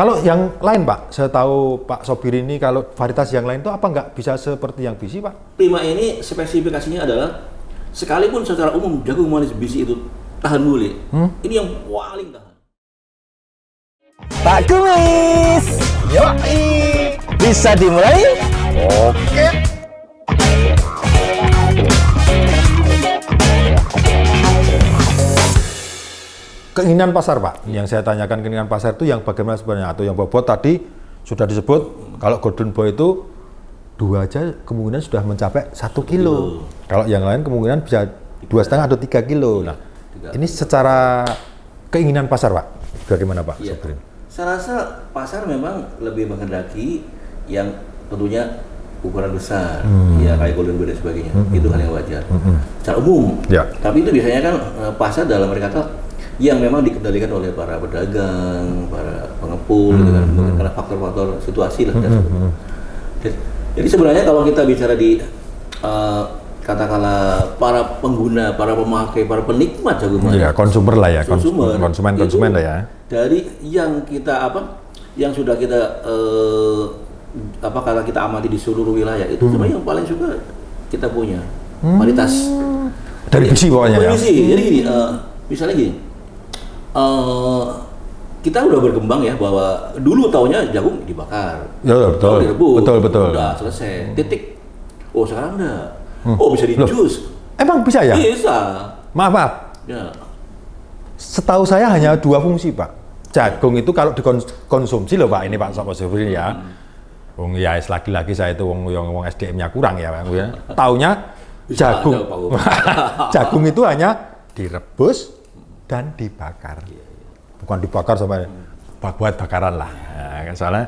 Kalau yang lain Pak, saya tahu Pak Sobir ini kalau varietas yang lain itu apa nggak bisa seperti yang bisi Pak? Prima ini spesifikasinya adalah sekalipun secara umum jagung manis bisi itu tahan bule, ini yang paling tahan. Pak Kumis, yoi, bisa dimulai? Oke. Keinginan pasar Pak, yang saya tanyakan keinginan pasar itu yang bagaimana sebenarnya? Atau yang bobot tadi sudah disebut, kalau Golden Boy itu 2 aja kemungkinan sudah mencapai 1 kilo. Kalau yang lain kemungkinan bisa 2,5 atau 3 kilo. Nah, ini secara keinginan pasar Pak, bagaimana Pak? Iya. Saya rasa pasar memang lebih menghendaki yang tentunya ukuran besar, ya kayak Golden Boy dan sebagainya. Itu hal yang wajar. Secara umum. Ya. Tapi itu biasanya kan pasar dalam kata yang memang dikendalikan oleh para pedagang, para pengepul, gitu kan, mungkin karena faktor-faktor situasi lah. Jadi sebenarnya kalau kita bicara di katakanlah para pengguna, para pemakai, para penikmat jagung manis, konsumer lah ya, konsumen lah ya. Dari yang kita yang sudah kita kalau kita amati di seluruh wilayah itu sebenarnya yang paling suka kita punya varietas dari bisi pokoknya ya. Bisi. Jadi gini, misalnya gini. Kita udah berkembang ya bahwa dulu taunya jagung dibakar, betul, direbus, betul. udah selesai, titik. Oh sekarang enggak. Oh bisa di-jus. Emang bisa ya? Bisa. Maaf. Ya. Setahu saya hanya 2 fungsi Pak. Jagung itu kalau dikonsumsi loh Pak, ini Pak Sobir ya. Wong ya lagi-lagi saya itu wong SDM-nya kurang ya Pak. Taunya jagung. Jagung itu hanya direbus dan dibakar, bukan dibakar sampai buat bakaran lah. Nah, soalnya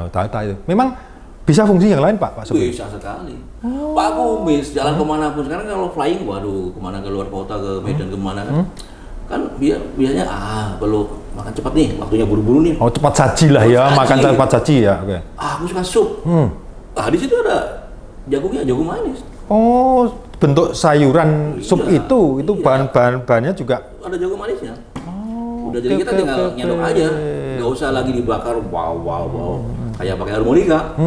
tahu itu. Memang bisa fungsi yang lain Pak Sobir? Bisa sekali. Pak Kumis jalan kemanapun sekarang kalau flying, waduh kemana ke luar kota ke Medan kemana kan biasanya perlu makan cepat nih, waktunya buru-buru nih. Oh cepat saji lah ya, makan cepat saji ya. Oke. Aku suka sup. Di situ ada jagungnya, jagung manis. Oh, bentuk sayuran sup itu Iya. bahan-bahannya juga ada jagung manisnya. Udah jadi kita tinggal nyendok aja, nggak usah lagi dibakar, wow, kayak pakai harmonika.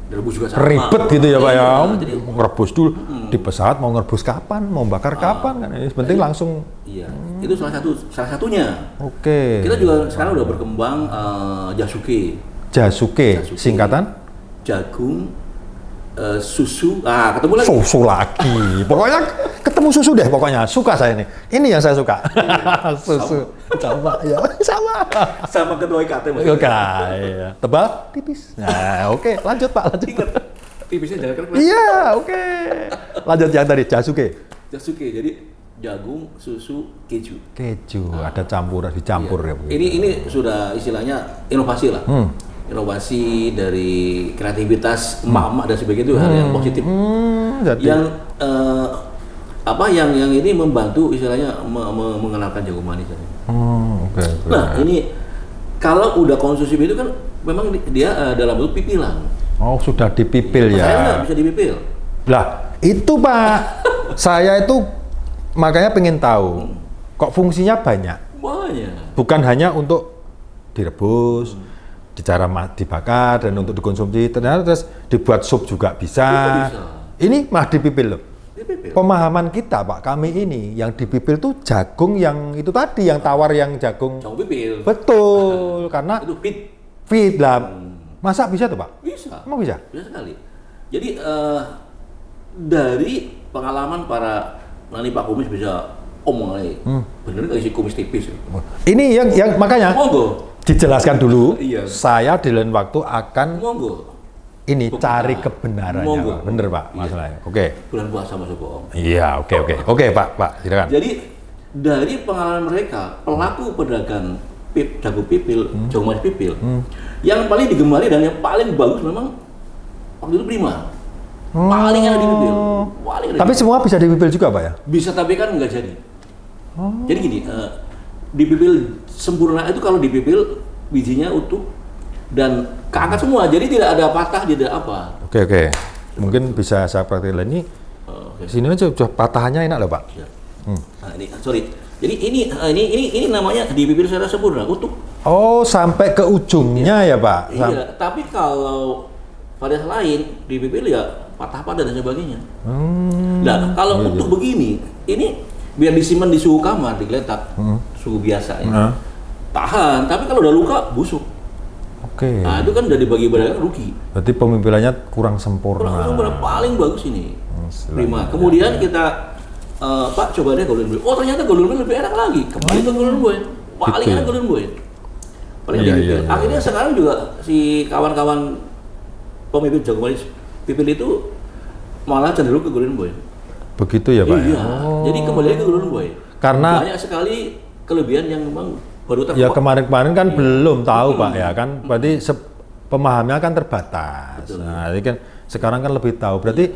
Direbus juga sama. Ribet gitu ya Pak ya. Jadi, Ngerebus dulu di pesawat mau ngerebus kapan, mau bakar kapan kan? Ini penting langsung. Iya, itu salah satunya. Oke. Kita juga sekarang udah berkembang Jasuke, singkatan? Jagung susu. Ketemu lagi. Susu lagi. Pokoknya ketemu susu deh pokoknya. Suka saya ini. Ini yang saya suka. Susu. Sama ya. Sama ketua IKT Mas. Oke, ya. Tebal, tipis. Nah, oke, lanjut Pak, lanjut. Ingat, tipisnya jangan keras. Iya, oke. Lanjut yang tadi, Jasuke. Jadi jagung, susu, keju. Keju, ada dicampur Iya. ya. Ini sudah istilahnya inovasi lah. Inovasi dari kreativitas emak-emak dan sebagainya itu hal yang positif. Jadi. Yang ini membantu istilahnya mengenalkan jagung manis. Oke. Nah, ini kalau udah konsumsi itu kan memang dia dalam bentuk pipilan. Oh, sudah dipipil ya. Saya nggak bisa dipipil. Lah, itu Pak. Saya itu makanya pengen tahu. Kok fungsinya banyak? Banyak. Bukan hanya untuk direbus, dibakar dan untuk dikonsumsi. Ternyata terus dibuat sup juga bisa. Ini mah dipipil loh. Pemahaman kita Pak, kami ini yang dipipil tuh jagung yang itu tadi, yang tawar yang jagung pipil. Betul, karena itu fit lah. Masa bisa tuh Pak? Bisa. Emang bisa? Bisa sekali. Jadi dari pengalaman para nanti Pak Kumis bisa omong lagi. Bener nggak isi kumis tipis? Ini yang makanya Monggo. dijelaskan dulu. Iya. Saya di lain waktu akan Monggo. ini cari kebenarannya. Monggo. Pak. Bener Pak, masalahnya. Oke. Bulan puasa masuk bohong. Iya, oke Pak, silakan. Jadi dari pengalaman mereka, pelaku pedagang jagung pipil, jagung manis pipil, yang paling digemari dan yang paling bagus memang waktu itu Prima. Paling enak dipipil. Tapi semua bisa dipipil juga Pak ya? Bisa, tapi kan nggak jadi. Jadi gini, dipipil sempurna itu kalau dipipil bijinya utuh dan keangkat semua, jadi tidak ada patah, tidak apa. Oke. Mungkin bisa saya praktekin ini. Sini aja sudah patahannya enak loh Pak. Nah, ini sorry. Jadi ini namanya dipipil secara sempurna, utuh. Oh, sampai ke ujungnya ya, Pak? Iya, tapi kalau variasi lain di pipil ya patah-patah dan sebagainya. Nah, kalau untuk begini, ini biar disimpan di suhu kamar, digeletak, suhu biasa ya. Tahan, tapi kalau udah luka, busuk. Oke. Nah, itu kan udah dibagi-bagikan rugi. Berarti pemimpilannya kurang sempurna. Paling bagus ini. Prima. Kemudian kita, Pak, coba deh Golden Boy. Oh, ternyata Golden Boy lebih enak lagi. Kembali ke Golden Boy. Paling enak Golden Boy. Paling Iya. Akhirnya sekarang juga si kawan-kawan pemimpin jago manis pipil itu malah cenderung ke Golden Boy. Begitu ya, Pak? Iya. Jadi kembali ke Golden Boy. Karena banyak sekali kelebihan yang memang baru terkuat. ya kemarin-kemarin kan belum tahu, Pak, ya kan? Berarti pemahamannya kan terbatas. Betul. Nah, ini kan sekarang kan lebih tahu. Berarti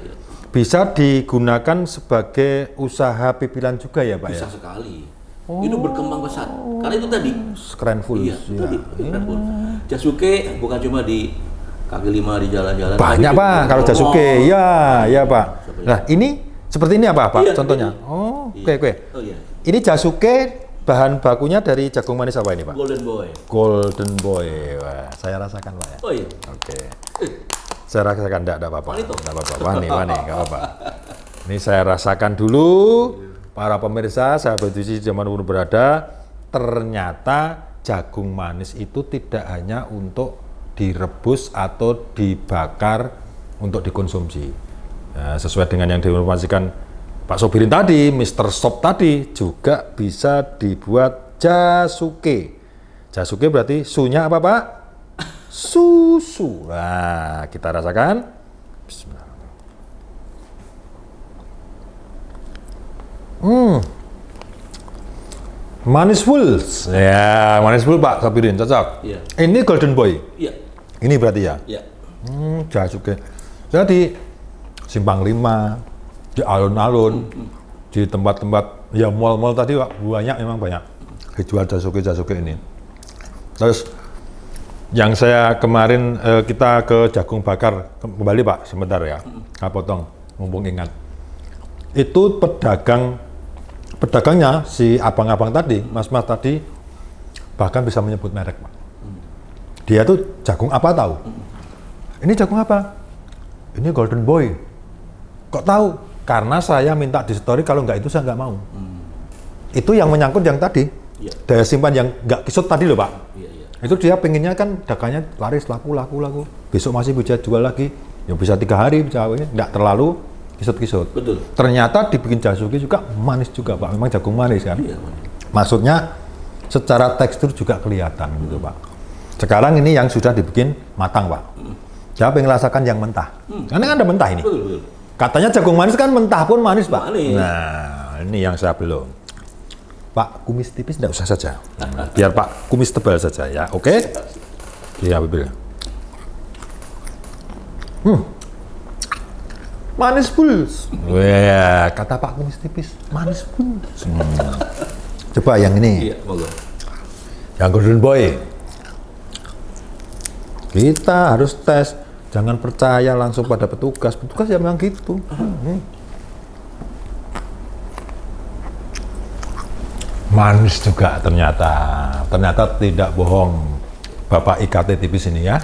bisa digunakan sebagai usaha pipilan juga ya, Pak? Bisa Ya? sekali. Itu berkembang pesat. Karena itu tadi. Keren full. Iya, itu tadi. Keren full. Jasuke bukan cuma di kaki lima di jalan-jalan. Banyak, tapi Pak, juga kalau di Jasuke. mall. Ya, Pak. Nah, ini seperti ini apa, Pak? Iya, Contohnya? ini. Oh, Iya. oke. Oh iya. Ini Jasuke bahan bakunya dari jagung manis apa ini, Pak? Golden Boy. Golden Boy. Wah, saya rasakan, Pak ya. Oh iya. Oke. Saya rasakan enggak apa-apa. Manito. Enggak apa-apa. Wani, enggak apa-apa. Ini saya rasakan dulu. Para pemirsa, sahabat Juicy dimanapun berada, ternyata jagung manis itu tidak hanya untuk direbus atau dibakar untuk dikonsumsi. Nah, sesuai dengan yang diinformasikan Pak Sobirin tadi, Mr. Shop tadi juga bisa dibuat jasuke. Jasuke berarti sunya apa, Pak? Susu. Nah, kita rasakan. Bismillah. Manis full. Ya, manis full, Pak Sobirin, cocok. Iya. Ini Golden Boy. Iya. Ini berarti ya? Iya. Jasuke. Jadi Simpang 5, di alun-alun, di tempat-tempat ya mall-mall tadi, Pak, memang banyak dijual jasuke ini. Terus yang saya kemarin kita ke jagung bakar kembali, Pak, sebentar ya. Saya potong, mumpung ingat. Itu pedagangnya si abang-abang tadi, mas-mas tadi bahkan bisa menyebut merek, Pak. Dia tuh jagung apa tahu? Ini jagung apa? Ini Golden Boy. Kok tahu? Karena saya minta di story, kalau nggak itu saya nggak mau. Itu yang menyangkut yang tadi, daya simpan yang nggak kisut tadi loh, Pak. Iya, iya. Itu dia pengennya kan dagangnya laris, laku. Besok masih bisa jual lagi. Ya bisa 3 hari, bisa nggak terlalu kisut-kisut. Betul. Ternyata dibikin jasuke juga manis juga, Pak. Memang jagung manis kan. Iya, Maksudnya secara tekstur juga kelihatan gitu, Pak. Sekarang ini yang sudah dibikin matang, Pak. Saya pengen rasakan yang mentah. Karena kan ada mentah ini. Betul. Katanya jagung manis kan mentah pun manis, Pak. Manis. Nah, ini yang saya belum. Pak, kumis tipis enggak usah saja. Biar Pak kumis tebal saja ya, oke? Iya, betul. Manis full. Wah, kata Pak kumis tipis, manis full. Coba yang ini, Iya, monggo. yang Golden Boy. Kita harus tes. Jangan percaya langsung pada petugas. Petugas ya memang gitu. Manis juga ternyata. Ternyata tidak bohong Bapak IKT tipis ini ya.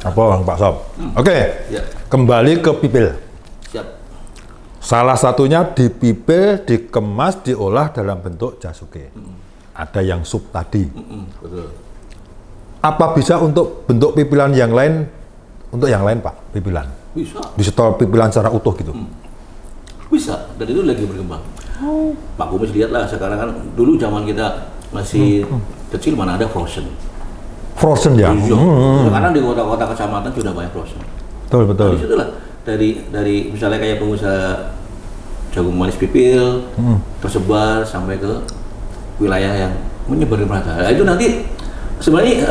Apa Bang Pak Sob? Oke. Ya. Kembali ke pipil. Siap. Salah satunya dipipil, dikemas, diolah dalam bentuk jasuke. Ada yang sup tadi. Betul. Apa bisa untuk bentuk pipilan yang lain? Untuk yang lain, Pak, pipilan. Bisa. Di setel pipilan secara utuh gitu. Bisa. Dan itu lagi berkembang. Pak Kumis lihatlah sekarang kan dulu zaman kita masih kecil mana ada frozen. Frozen ya. Iya. Sekarang di kota-kota kecamatan sudah banyak frozen. Betul, betul. Nah, di situlah dari misalnya kayak pengusaha jagung manis pipil tersebar sampai ke wilayah yang menyebar di merata. Nah, itu nanti sebenarnya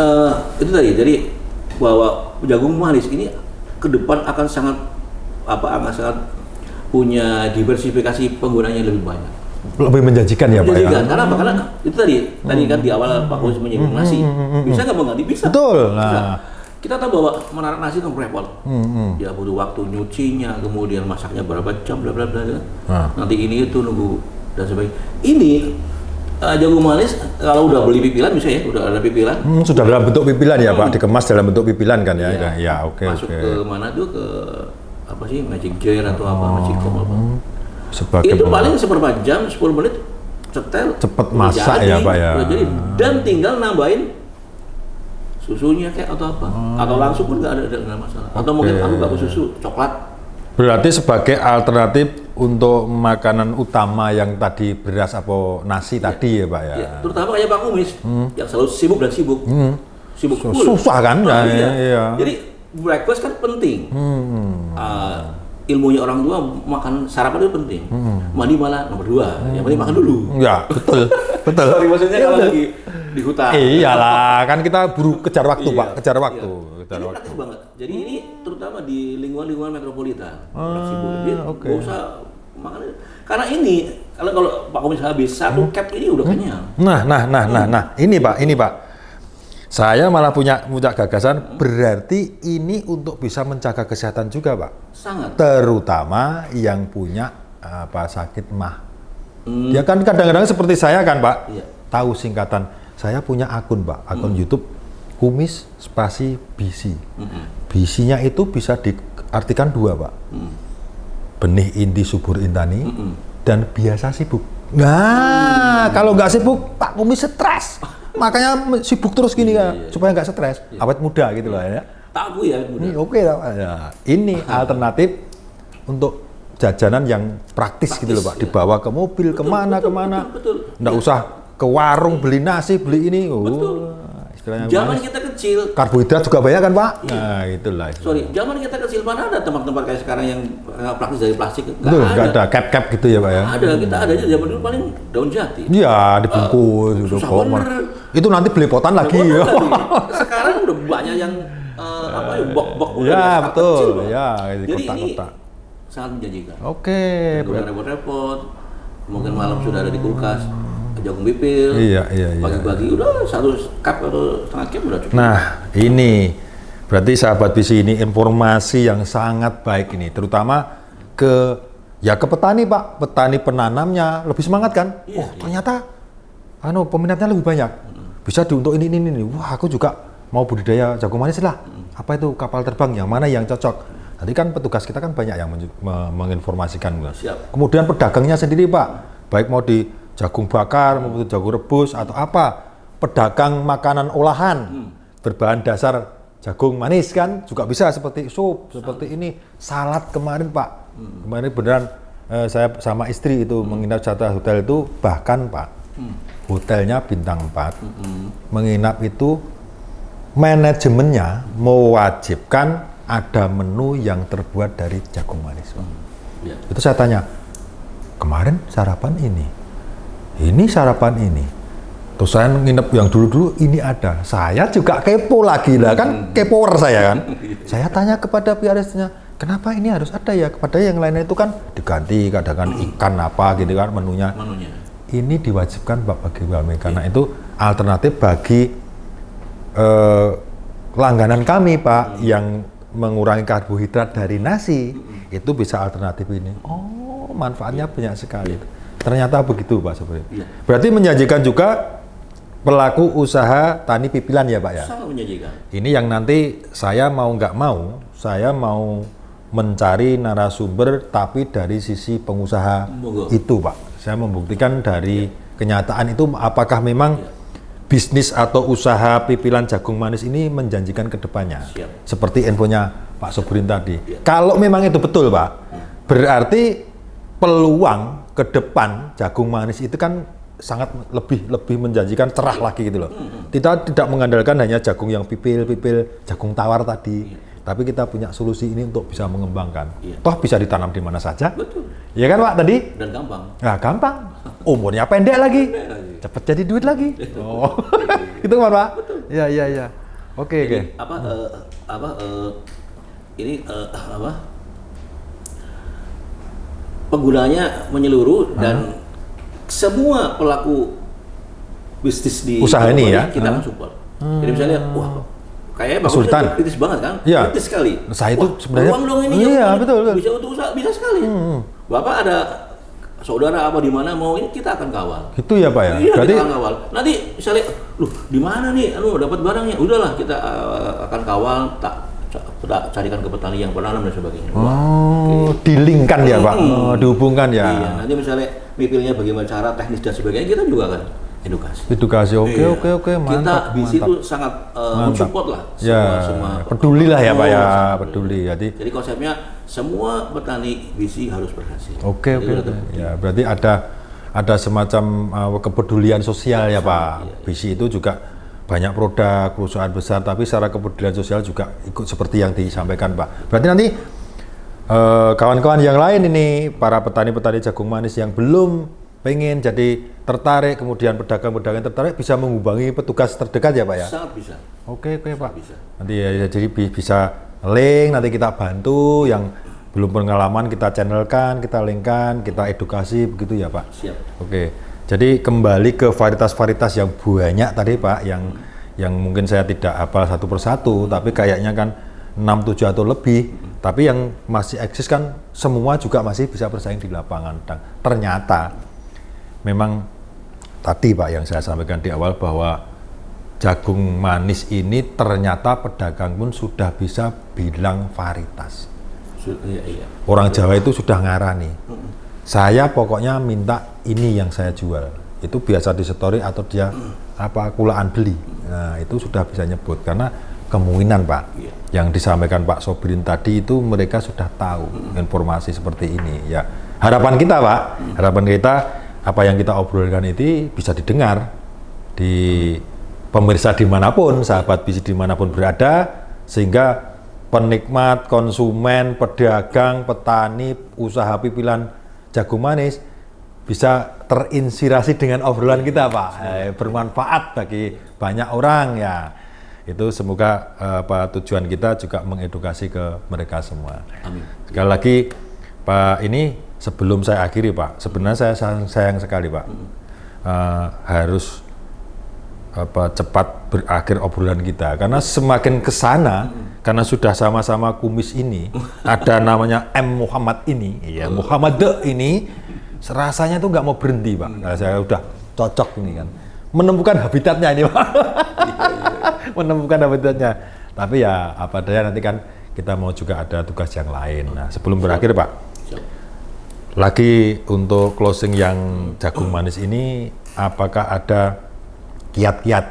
itu tadi jadi bahwa jagung manis ini ke depan akan sangat punya diversifikasi penggunanya lebih banyak. Lebih menjanjikan ya, Pak ya. Menjanjikan. Karena apa? Karena itu tadi kan di awal Pak Kumis menyinggung nasi. Bisa nggak mengganti? Bisa. Betul. Bisa. Nah, Kita tahu bahwa menarik nasi itu repot. Ya butuh waktu nyucinya, kemudian masaknya berapa jam, bla bla bla. Nah. Nanti ini itu nunggu dan sebagainya. Ini jagung manis kalau udah beli pipilan bisa ya, udah ada pipilan. Sudah dalam bentuk pipilan ya Pak, dikemas dalam bentuk pipilan kan ya? Iya. Ya, oke. Masuk ke mana tuh, ke apa sih, Magic Jar atau apa, Magicom apa. Sebagai Itu paling seperempat jam, 10 menit setel. Cepet udah masak jadi, ya Pak ya? udah jadi. Dan tinggal nambahin susunya kayak atau apa. Atau langsung pun nggak ada masalah. Atau mungkin aku nggak mau susu, coklat. Berarti sebagai alternatif untuk makanan utama yang tadi beras apa nasi tadi ya Pak ya? Ya, terutama kayak Pak Kumis yang selalu sibuk dan sibuk. Sibuk full. Susah kan? Nah, Ya, iya. iya. Jadi breakfast kan penting. Ilmunya orang tua makan sarapan itu penting. Mandi malah nomor 2. Yang penting makan dulu. Ya, betul. Betul. Sorry, maksudnya kalau lagi di hutan. Iyalah, kan kita buru kejar waktu Iya. Pak, kejar waktu. Iya. Kejar Ini waktu. praktis banget. Jadi ini terutama di lingkungan metropolitan. Orang sibuk. Jadi oke. nggak usah makan. Karena ini kalau Pak Kumis habis satu cap ini udah kenyang. Nah, ini Pak. Saya malah punya gagasan, berarti ini untuk bisa menjaga kesehatan juga Pak. Sangat. Terutama yang punya sakit mah. Ya kan kadang-kadang seperti saya kan Pak, Iya. tahu singkatan. Saya punya akun Pak, akun YouTube Kumis spasi BC. BC-nya itu bisa diartikan 2 Pak. Benih inti subur intani dan biasa sibuk. Nah, kalau nggak sibuk Pak Kumis stres. Makanya sibuk terus gini kan, supaya nggak stres, awet muda gitu loh ya. Tahu ya, Ini oke lah Pak. Ya, ini alternatif untuk jajanan yang praktis gitu loh Pak. ya. Dibawa ke mobil, kemana. betul. Nggak usah ke warung beli nasi, beli ini. Istilahnya Zaman manis. kita kecil, Karbohidrat juga banyak kan Pak? Nah itulah. zaman kita kecil mana ada tempat-tempat kayak sekarang yang praktis dari plastik? Betul, nggak ada cap gitu ya Pak ya? Ada, kita ada aja zaman dulu paling daun jati. Iya, dibungkus, udah susah kok. bener. Itu nanti belepotan lagi ya. Sekarang udah banyak yang bok-bok udah Ya skala betul, kecil, Pak. ya di Jadi ini kotak-kotak. sangat menjanjikan. Oke, Udah repot-repot, mungkin malam sudah ada di kulkas, jagung pipil. Iya. Pagi-pagi udah 1 cup atau setengah cup udah cukup. Nah, ini berarti sahabat visi ini informasi yang sangat baik ini, terutama ke petani Pak, petani penanamnya lebih semangat kan? Iya, ternyata peminatnya lebih banyak. Bisa untuk ini. Wah, aku juga mau budidaya jagung manis lah. Apa itu kapal terbang yang mana yang cocok? Tadi kan petugas kita kan banyak yang menginformasikan. Siap. Kemudian pedagangnya sendiri Pak, baik mau di jagung bakar maupun jagung rebus atau apa, pedagang makanan olahan berbahan dasar jagung manis kan juga bisa seperti sup, seperti ini, salad kemarin Pak. Kemarin beneran saya sama istri itu menginap jatah hotel itu, bahkan Pak hotelnya bintang 4 menginap itu manajemennya mewajibkan ada menu yang terbuat dari jagung manis Pak. Ya. Itu saya tanya, kemarin sarapan ini sarapan ini. Terus saya nginep yang dulu-dulu ini ada. Saya juga kepo lagi lah kan, kepower saya kan. Saya tanya kepada pihak restorannya, kenapa ini harus ada ya? Kepada yang lainnya itu kan diganti kadang ikan apa gitu kan menunya. Ini diwajibkan Pak bagi kami karena itu alternatif bagi langganan kami Pak yang mengurangi karbohidrat dari nasi. Itu bisa alternatif ini. Oh, manfaatnya banyak sekali. Ternyata begitu Pak sebenarnya. Iya. Berarti menjanjikan juga pelaku usaha tani pipilan ya Pak ya? Sangat menjanjikan. Ini yang nanti saya mau nggak mau, saya mau mencari narasumber tapi dari sisi pengusaha Monggo. itu Pak. Saya membuktikan dari kenyataan itu apakah memang bisnis atau usaha pipilan jagung manis ini menjanjikan ke depannya. Siap. Seperti infonya Pak Sobrin tadi. Kalau memang itu betul Pak, berarti peluang ke depan jagung manis itu kan sangat lebih menjanjikan, cerah lagi gitu loh. Kita tidak mengandalkan hanya jagung yang pipil, jagung tawar tadi. Tapi kita punya solusi ini untuk bisa mengembangkan. Toh bisa ditanam di mana saja. Betul. Iya kan Pak tadi? Dan gampang. Nah, gampang. Umurnya pendek lagi. Cepet jadi duit lagi. Oh. Itu kan Pak? Iya. Oke. Ini penggunanya menyeluruh dan semua pelaku bisnis di Usaha ini ya? kita akan support. Jadi misalnya, wah, kayaknya Kesulitan. kritis banget kan? Iya. Kritis sekali. Saya itu Wah, sebenarnya peluang dong ini iya, yang betul. bisa untuk usaha, bisa sekali. Bapak ada saudara apa di mana mau ini kita akan kawal. Gitu ya Pak ya? Iya, Berarti kita akan kawal. Nanti misalnya, di mana nih? Dapat barangnya. Udahlah, kita akan kawal, tak carikan ke petani yang penanam dan sebagainya. dilingkan ya Pak? Dihubungkan ya? Iya, nanti misalnya mipilnya bagaimana cara teknis dan sebagainya, kita juga akan edukasi. Oke, mantap. Kita BC itu sangat mensupport lah semua peduli lah ya Pak ya, peduli. Jadi konsepnya semua petani BC harus berhasil. Oke. Ya, berarti ada semacam kepedulian sosial ya Pak. BC itu juga banyak produk perusahaan besar, tapi secara kepedulian sosial juga ikut seperti yang disampaikan Pak. Berarti nanti kawan-kawan yang lain ini, para petani-petani jagung manis yang belum pengen jadi tertarik, kemudian pedagang-pedagang tertarik bisa menghubungi petugas terdekat ya Pak ya? Sangat bisa. Oke Pak. Bisa. Nanti ya, jadi bisa link, nanti kita bantu yang belum pengalaman kita channelkan, kita linkkan, kita edukasi begitu ya Pak? Siap. Oke. Jadi kembali ke varietas-varietas yang banyak tadi Pak, yang mungkin saya tidak hafal satu persatu, tapi kayaknya kan 6-7 atau lebih, tapi yang masih eksis kan semua juga masih bisa bersaing di lapangan. Dan ternyata memang tadi Pak yang saya sampaikan di awal bahwa jagung manis ini ternyata pedagang pun sudah bisa bilang varietas. Iya. Orang Jawa itu sudah ngarani. Saya pokoknya minta ini yang saya jual. Itu biasa disetori atau dia kulaan beli. Nah, itu sudah bisa nyebut karena kemungkinan Pak yang disampaikan Pak Sobrin tadi itu mereka sudah tahu informasi seperti ini ya. Harapan kita Pak, harapan kita apa yang kita obrolkan itu bisa didengar di pemirsa dimanapun, sahabat BC dimanapun berada, sehingga penikmat, konsumen, pedagang, petani, usaha pipilan jagung manis bisa terinspirasi dengan obrolan kita Pak, bermanfaat bagi banyak orang ya. Itu semoga tujuan kita juga mengedukasi ke mereka semua. Amin. Sekali lagi Pak, ini sebelum saya akhiri Pak, sebenarnya saya sayang sekali Pak, harus cepat berakhir obrolan kita, karena semakin kesana, karena sudah sama-sama kumis ini, ada namanya M. Muhammad ini, ya Muhammad ini, rasanya tuh nggak mau berhenti Pak. Nah, saya udah cocok ini kan, menemukan habitatnya ini Pak, menemukan habitatnya. Tapi ya apa daya nanti kan kita mau juga ada tugas yang lain. Nah sebelum berakhir Pak, lagi untuk closing yang jagung manis ini, apakah ada kiat-kiat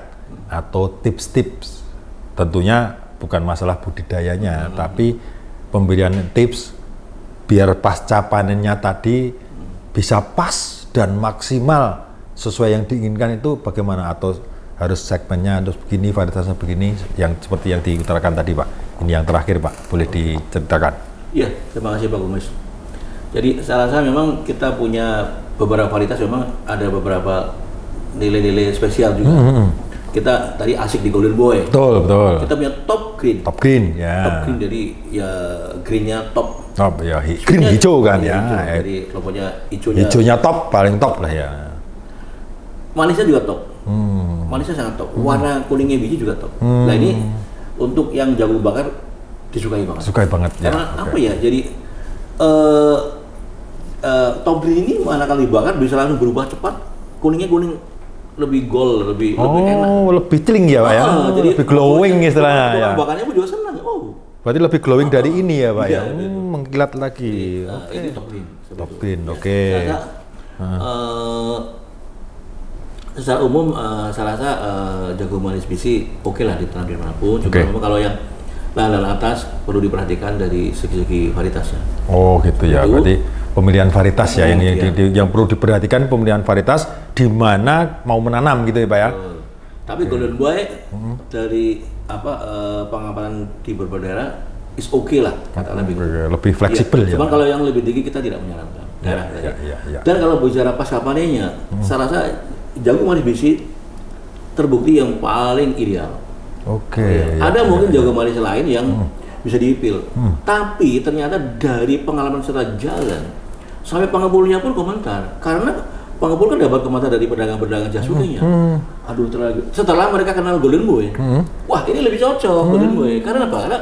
atau tips-tips? Tentunya bukan masalah budidayanya, tapi pemberian tips biar pasca panennya tadi bisa pas dan maksimal sesuai yang diinginkan itu bagaimana? Atau harus segmennya harus begini, varietasnya begini, yang seperti yang diutarakan tadi Pak. Ini yang terakhir Pak, boleh diceritakan? Iya, terima kasih Pak Gumis. Jadi saya rasa memang kita punya beberapa varietas, memang ada beberapa nilai-nilai spesial juga. Kita tadi asik di Golden Boy. Betul. Kita punya top green. Top green ya. Top green, jadi ya greennya top. Top ya, green hijau kan ya. Jadi kelompoknya hijaunya top, paling top lah ya. Manisnya juga top. Manisnya sangat top. Warna kuningnya biji juga top. Nah ini untuk yang jagung bakar disukai banget. Sukai banget ya. Karena apa ya? Jadi top green ini manakala dibakar bisa langsung berubah cepat. Kuningnya kuning lebih gold, lebih enak. Lebih celing ya Pak ya. Jadi lebih glowing istilahnya ya. Bakarnya pun juga senang. Berarti lebih glowing dari ini ya Pak ya. Mengkilat lagi. Ini top green. Top green, oke. Secara umum saya rasa jagung manis BC oke lah ditanam di manapun. Cuma kalau yang lahan atas perlu diperhatikan dari segi-segi varietasnya. Oh gitu ya. Berarti pemilihan varietas ya yang perlu diperhatikan, pemilihan varietas di mana mau menanam gitu ya Pak ya. Tapi Golden Boy dari pengamatan di beberapa daerah is oke lah, katakanlah lebih fleksibel ya. Cuman kalau yang lebih tinggi kita tidak menyarankan. Dan kalau bicara pasca panennya, saya rasa jagung manis BC terbukti yang paling ideal. Ada mungkin jagung manis lain yang bisa dipil, tapi ternyata dari pengalaman setelah jalan sampai pengepulnya pun komentar, karena pengepul kan dapat komentar dari pedagang-pedagang jasuknya. Aduh, setelah mereka kenal Golden Boy, wah ini lebih cocok Golden Boy. Karena apa? Karena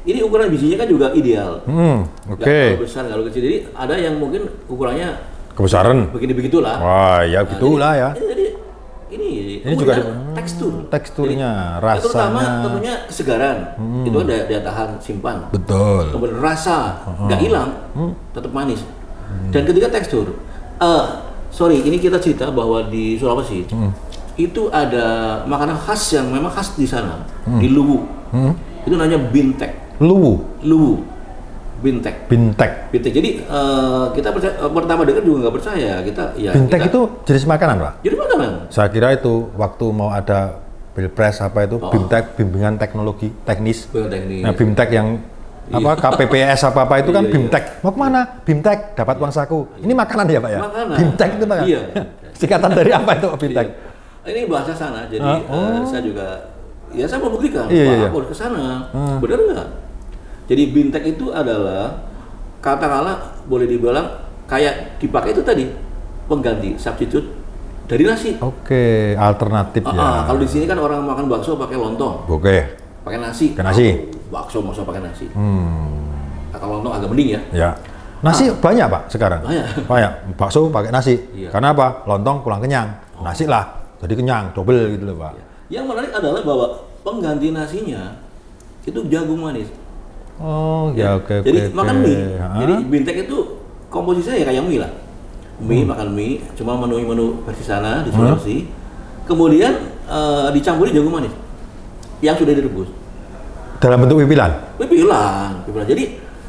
ini ukuran bijinya kan juga ideal. Nggak terlalu besar, nggak terlalu kecil. Jadi ada yang mungkin ukurannya Kebesaran. begitulah. Wah, ya gitulah ya. Jadi ini juga teksturnya, terutama rasanya. tentunya kesegaran. Itu kan daya tahan simpan. Betul. Kemudian rasa nggak hilang, tetap manis. Dan ketika tekstur, sorry, ini kita cerita bahwa di Sulawesi itu ada makanan khas yang memang khas di sana, di Luwu. Itu namanya bintek. Luwu. Bintek. Jadi kita pertama dengar juga nggak percaya. Bintek itu jenis makanan, Pak? Jadi makanan. Saya kira itu waktu mau ada Pilpres apa itu Bimtek, bimbingan teknologi teknis. Nah, Bimtek yang KPPS apa itu kan Bimtek. Mau kemana? Bimtek, dapat uang saku. Ini makanan ya, Pak ya? Makanan. Bimtek itu Pak. Iya. Singkatan dari apa itu Bimtek? Ini bahasa sana. Jadi saya juga saya mau buktikan. Iya. Aku harus ke sana. Benar nggak? Jadi bintek itu adalah katakanlah boleh dibilang kayak dipakai itu tadi pengganti substitute dari nasi. Oke, alternatif ya. Kalau di sini kan orang makan bakso pakai lontong. Oke. Pakai nasi. Bakso masa pakai nasi. Kalau lontong agak mending ya. Ya. Nasi banyak Pak sekarang. Banyak. Bakso pakai nasi. Iya. Karena apa? Lontong kurang kenyang. Nasi lah. Jadi kenyang, double gitu loh Pak. Yang menarik adalah bahwa pengganti nasinya itu jagung manis. Oh, ya oke. Jadi makan mie. Jadi bintek itu komposisinya ya kayak mie lah. Makan mie, cuma menu versi sana di Sulawesi. Kemudian dicampuri jagung manis yang sudah direbus. Dalam bentuk pipilan.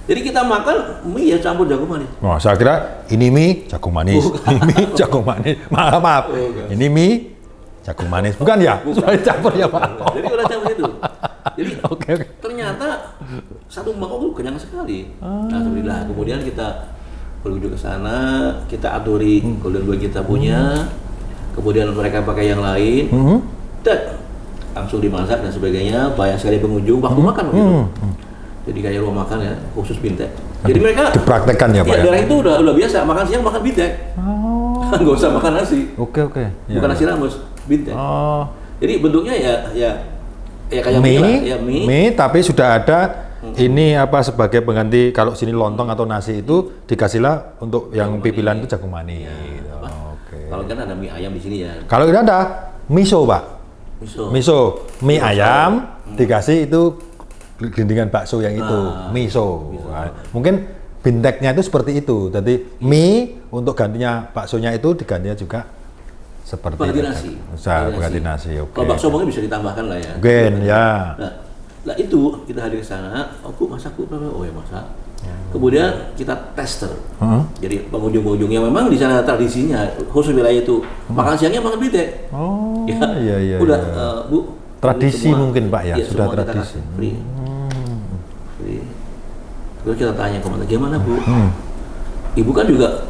Jadi kita makan mie ya campur jagung manis. Oh, saya kira ini mie jagung manis. Ini mie jagung manis. Maaf. Ini mie jagung manis. Bukan ya? Sudah dicampur ya, Pak. Jadi udah campur itu. Jadi Oke. ternyata satu mangkok itu kenyang sekali. Alhamdulillah. Kemudian kita berkunjung ke sana, kita aturi golden boy kita punya. Kemudian mereka pakai yang lain. Dan langsung dimasak dan sebagainya. Banyak sekali pengunjung waktu makan gitu. Jadi kayak rumah makan ya, khusus bintek. Jadi mereka dipraktekkan ya, Pak ya. Daerah itu udah biasa makan siang makan bintek. Nggak usah makan nasi. Oke. Bukan nasi ramus, bintek. Jadi bentuknya ya kayak mie, tapi sudah ada ini sebagai pengganti. Kalau sini lontong atau nasi itu dikasihlah untuk yang pipilan itu jagung manis. Oke. Kalau kan ada mie ayam di sini ya. Kalau ini ada miso, Pak. Miso, mie ayam dikasih itu gelindingan bakso yang itu, miso. Nah, mungkin binteknya itu seperti itu. Jadi mie untuk gantinya baksonya itu digantinya juga seperti pengganti nasi. Pengganti nasi. Oke. Kalau bakso mungkin bisa ditambahkan lah ya. Mungkin ya. Nah itu kita hadir ke sana. Bu masak Bu, oh ya masak. Kemudian kita tester. Jadi pengunjung-pengunjung yang memang di sana tradisinya khusus wilayah itu makan siangnya makan bintek. Oh, iya. Udah Bu. Tradisi semua, mungkin Pak ya, sudah tradisi. Free. Terus kita tanya ke mana, gimana Bu? Ibu kan juga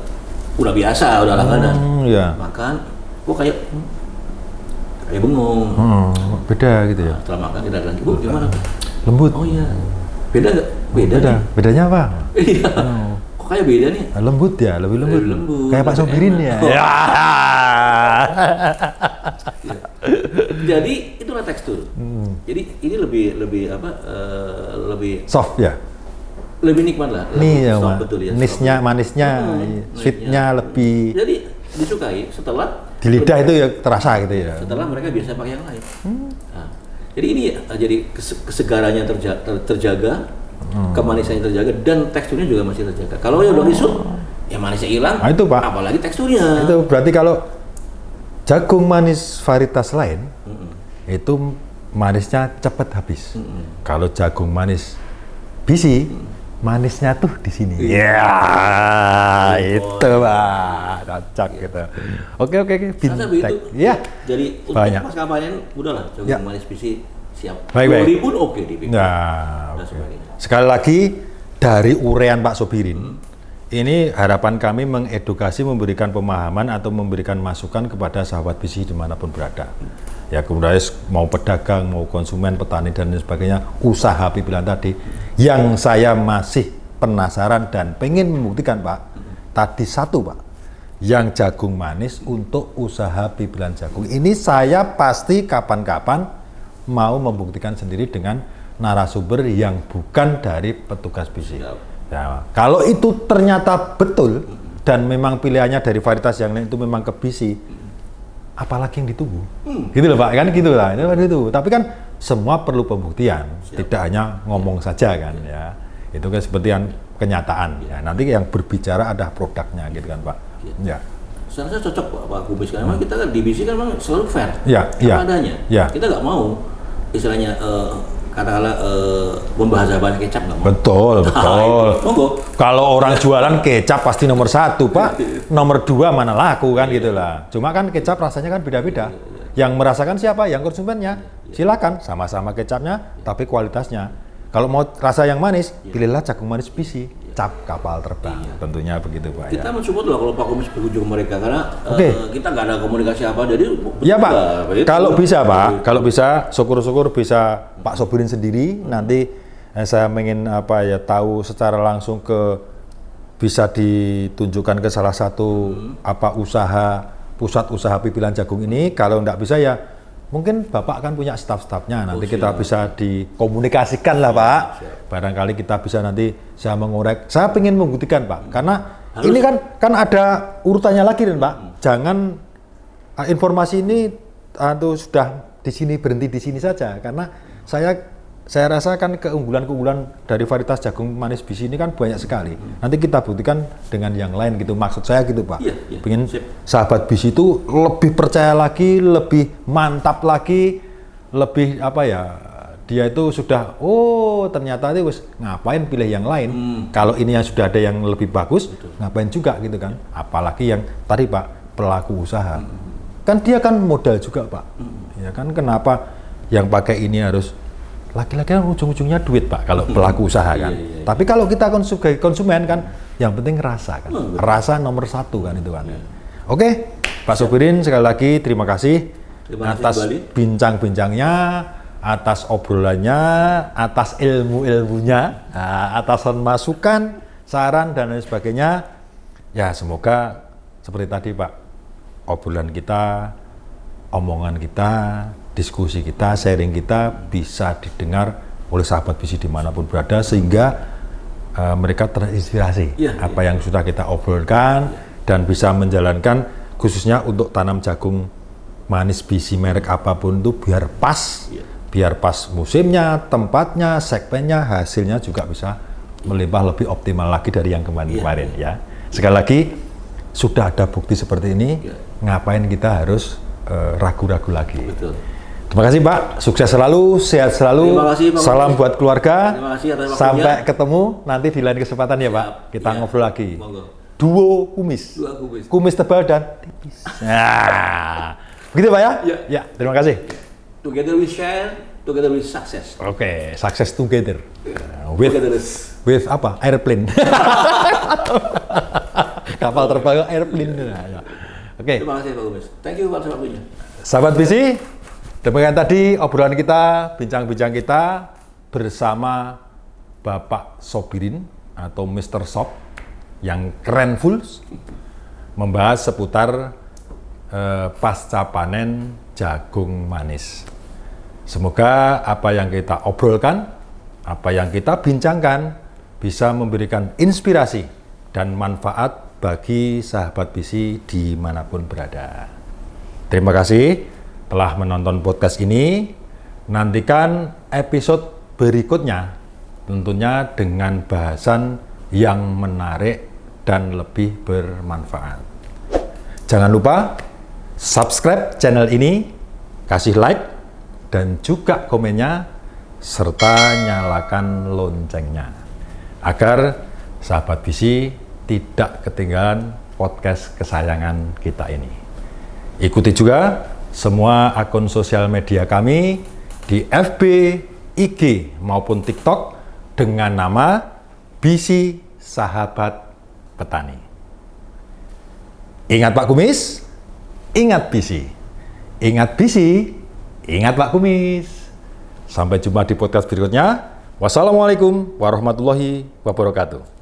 udah biasa, udah langganan. Makan, kok kayak bengong. Beda gitu ya. Setelah makan kita bilang, Bu gimana? Lembut. Oh iya. Beda nggak? Beda. Bedanya apa? Iya. Kok kayak beda nih? Lembut ya, lebih lembut. Kayak Pak Sobirin ya. Jadi itulah tekstur. Jadi ini lebih soft ya. Lebih nikmat lah. Nih ya, soft, betul ya. Manisnya, sweetnya lebih. Jadi disukai setelah di lidah itu ya terasa gitu ya. Setelah mereka biasa pakai yang lain. Nah, jadi ini jadi kesegarannya terjaga, kemanisannya terjaga, dan teksturnya juga masih terjaga. Kalau yang udah risut, ya manisnya hilang. Nah, itu Pak. Apalagi teksturnya. Itu berarti kalau jagung manis varietas lain, itu manisnya cepat habis. Kalau jagung manis bisi, manisnya tuh di sini. Itu Pak, cocok gitu. Oke, bintek. Ya. Jadi untuk pas kampanye udahlah jagung manis bisi siap. Baik. Pun oke di Sekali lagi dari urean Pak Sobirin, ini harapan kami mengedukasi, memberikan pemahaman atau memberikan masukan kepada sahabat bisi dimanapun berada. Ya kemudian mau pedagang, mau konsumen, petani dan lain sebagainya, usaha pipilan tadi, yang saya masih penasaran dan pengen membuktikan Pak, tadi satu Pak, yang jagung manis untuk usaha pipilan jagung. Ini saya pasti kapan-kapan mau membuktikan sendiri dengan narasumber yang bukan dari petugas bisi. Ya, kalau itu ternyata betul, dan memang pilihannya dari varietas yang lain itu memang ke bisi, apalagi yang ditunggu. Gitu loh Pak, kan gitu lah. Itu. Tapi kan semua perlu pembuktian, tidak hanya ngomong saja kan ya. Itu kan seperti yang kenyataan. Ya, nanti yang berbicara ada produknya gitu kan Pak. Ya. Saya rasa cocok Pak Kumis, karena memang kita kan di BC kan memang selalu fair, apa adanya. Kita nggak mau istilahnya katakanlah membahas bahasa kecap nggak mau. Betul. Monggo. Kalau orang jualan kecap pasti nomor 1 Pak, nomor 2 mana laku kan gitulah. Cuma kan kecap rasanya kan beda-beda. Yang merasakan siapa? Yang konsumennya. Silakan sama-sama kecapnya, tapi kualitasnya. Kalau mau rasa yang manis, pilihlah jagung manis bisi, cap kapal terbang. Tentunya begitu Pak. Kita mensupport loh kalau Pak Kumis berkunjung ke mereka, karena kita nggak ada komunikasi apa, jadi iya Pak. Kalau bisa Pak, kalau bisa syukur-syukur bisa Pak Sobirin sendiri. Nanti saya ingin tahu secara langsung bisa ditunjukkan ke salah satu pusat usaha pipilan jagung ini. Kalau nggak bisa ya mungkin Bapak kan punya staf-stafnya, nanti kita bisa dikomunikasikan lah Pak. Barangkali kita bisa nanti saya mengorek. Saya ingin membuktikan Pak, karena ini kan ada urutannya lagi kan Pak. Jangan informasi ini sudah di sini, berhenti di sini saja, karena saya rasa kan keunggulan dari varietas jagung manis bisi ini kan banyak sekali. Nanti kita buktikan dengan yang lain gitu, maksud saya gitu Pak. Pengen sahabat bisi itu lebih percaya lagi, lebih mantap lagi, lebih dia itu sudah ternyata itu ngapain pilih yang lain. Kalau ini yang sudah ada yang lebih bagus, ngapain juga gitu kan. Apalagi yang tadi Pak, pelaku usaha. Kan dia kan modal juga Pak. Ya kan, kenapa yang pakai ini harus laki-laki kan ujung-ujungnya duit Pak, kalau pelaku usaha kan. Tapi kalau kita sebagai konsumen kan, yang penting rasa kan. Rasa nomor 1 kan itu kan. Oke, Pak Sobirin sekali lagi terima kasih atas bincang-bincangnya, atas obrolannya, atas ilmu-ilmunya, atas masukan, saran dan lain sebagainya. Ya semoga seperti tadi Pak, obrolan kita, omongan kita, diskusi kita, sharing kita bisa didengar oleh sahabat bisi dimanapun berada, sehingga mereka terinspirasi apa yang sudah kita obrolkan dan bisa menjalankan, khususnya untuk tanam jagung manis bisi merek apapun itu biar pas musimnya, tempatnya, segmennya, hasilnya juga bisa melimpah lebih optimal lagi dari yang kemarin ya. Sekali lagi sudah ada bukti seperti ini, ngapain kita harus ragu-ragu lagi. Betul. Terima kasih Pak, sukses selalu, sehat selalu. Terima kasih, Pak. Salam buat keluarga. Terima kasih atas waktunya. Sampai ketemu nanti di lain kesempatan ya Pak. Kita ngobrol lagi. Monggo. Duo kumis. Kumis tebal dan tipis. Nah, begitu Pak ya? Ya, terima kasih. Together we share, together we success. Oke, success together. With apa? Airplane. Kapal terbang airplane. Oke. Terima kasih Pak Kumis. Thank you atas waktunya. Sahabat bisi, demikian tadi obrolan kita, bincang-bincang kita bersama Bapak Sobirin atau Mr. Sob yang keren full, membahas seputar pasca panen jagung manis. Semoga apa yang kita obrolkan, apa yang kita bincangkan bisa memberikan inspirasi dan manfaat bagi sahabat bisi dimanapun berada. Terima kasih telah menonton podcast ini. Nantikan episode berikutnya tentunya dengan bahasan yang menarik dan lebih bermanfaat. Jangan lupa subscribe channel ini, kasih like dan juga komennya, serta nyalakan loncengnya agar sahabat bisi tidak ketinggalan podcast kesayangan kita ini. Ikuti juga semua akun sosial media kami di FB, IG maupun TikTok dengan nama Bisi Sahabat Petani. Ingat Pak Kumis, ingat bisi. Ingat bisi, ingat Pak Kumis. Sampai jumpa di podcast berikutnya. Wassalamualaikum warahmatullahi wabarakatuh.